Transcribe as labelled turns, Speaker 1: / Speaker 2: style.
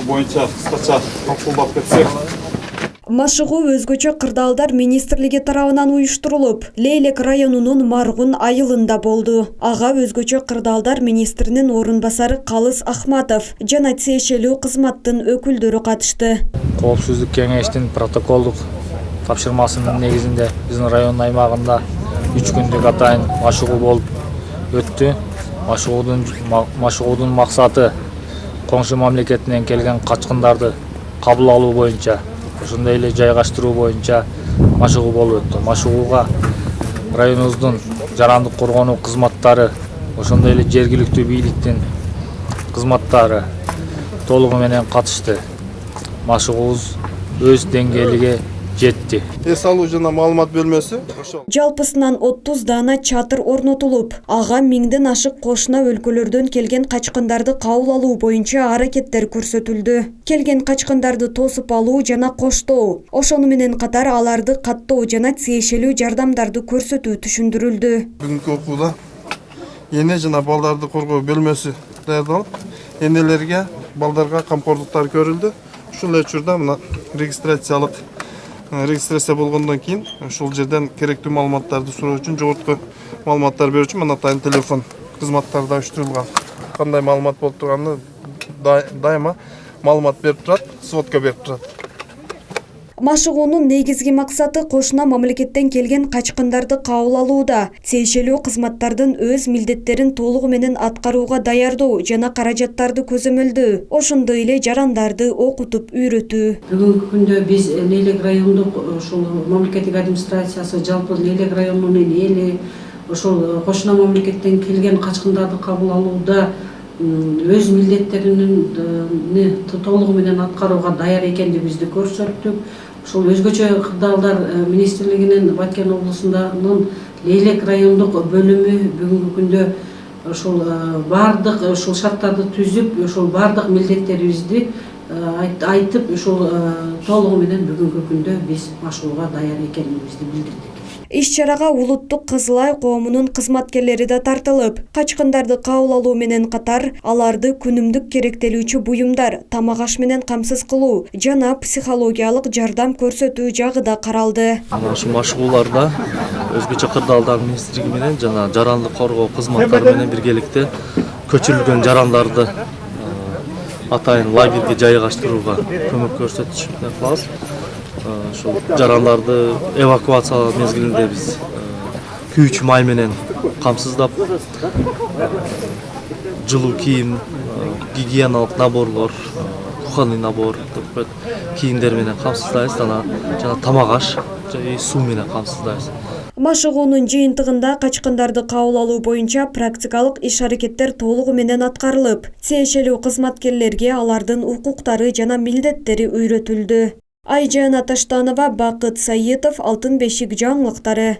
Speaker 1: боюнча кыскача талкуулап кетсек.
Speaker 2: Машыгуу өзгөчө кырдаалдар министрлиги тарабынан уюштурулуп, Лейлек районунун Маргун айылында болду. Ага өзгөчө кырдаалдар министринин орун басары Калыс Ахматов жана тиешелүү кызматтын өкүлдөрү катышты.
Speaker 3: Коопсуздук кеңештин протоколдук тапшырмасынын негизинде биздин район аймагында 3 күндүк атайын машыгуу болуп өттү. Машыгуудун максаты коңшу мамлекетинен келген качкындарды кабыл алуу боюнча, ошондой эле жайгаштыруу боюнча машыгуу болуп өттү. Машыгууга районубуздун жарандык коргонуу кызматтары, ошондой эле жергиликтүү бийликтин кызматтары толугу менен катышты. Машыгуубуз өз деңгээлиге жетти.
Speaker 4: Эс алуу жана маалымат бөлмөсү ошол.
Speaker 2: Жалпысынан 30 дана чатыр орнотулуп, ага 1000ден ашык кошуна өлкөлөрдөн келген качкындарды кабыл алуу боюнча аракеттер көрсөтүлдү. Келген качкындарды тосуп алуу жана коштоо, ошону менен катар аларды каттоо жана тиешелүү жардамдарды көрсөтүү түшүндүрүлдү.
Speaker 4: Бүгүнкү окууда эне жана балдарды коргоо бөлмөсү даярдалып, энелерге, балдарга камкорлуктар көрүлдү. Ушул учурда мына регистрация болгондон кийин ушул жерден керектүү маалыматтарды суроо үчүн, жогорку маалыматтар берүү үчүн мына атайын телефон кызматтары да уюштурулган. Кандай маалымат болуп турганын дайыма маалымат берип турат, сводка берип турат.
Speaker 2: Машыгуунун негизги максаты кошуна мамлекеттен келген качкындарды кабыл алууда, тиешелүү кызматтардын өз милдеттерин толугу менен аткарууга даярдоо жана каражаттарды көзөмөлдөө, ошондой эле жарандарды окутуп үйрөтүү.
Speaker 5: Бүгүнкү күндө биз Лейлек райондук ушул мамлекеттик администрациясы, жалпы Лейлек районунун эли ошол кошуна мамлекеттен келген качкындарды кабыл алууда өз милдеттерин толугу менен аткарууга даяр экендигибизди көрсөттүк. Ушул өзгөчө кырдаалдар министрлигинин Баткен облусунун Лейлек райондук бөлүмү бүгүнкү күндө ушул бардык ушул шарттарды түзүп, ушул бардык милдеттерибизди айтып, ушул толугу менен бүгүнкү күндө биз машыгууга даяр экенибизди билдирдик.
Speaker 2: Иш-чарага улуттук Кызыл Ай коомунун кызматкерлери да тартылып, качкындарды кабыл алуу менен катар аларды күнүмдүк керектелүүчү буюмдар, тамак аш менен камсыз кылуу жана психологиялык жардам көрсөтүү жагы да каралды.
Speaker 6: Ушул машыгууларда өзгөчө кырдаалдар министрлиги менен жана жарандык коргоо кызматтары менен биргеликте көчүрүлгөн жарандарды атайын лагерге жайгаштырууга көмөк көрсөтүшүп кылабыз. Ошол жарандарды эвакуациялоо мезгилинде биз күйүүчү май менен камсыздап, жылуу кийим, гигиеналык наборлор, кухонный набор деп кийимдер менен камсыздайбыз, жана тамак аш, суу менен камсыздайбыз.
Speaker 2: Машыгуунун жыйынтыгында качкындарды кабыл алуу боюнча практикалык иш-аракеттер толугу менен аткарылып, тиешелүү кызматкерлерге алардын укуктары жана милдеттери үйрөтүлдү. Айжан Аташтанова, Бакыт Саитов, Алтын бешик жаңылыктары.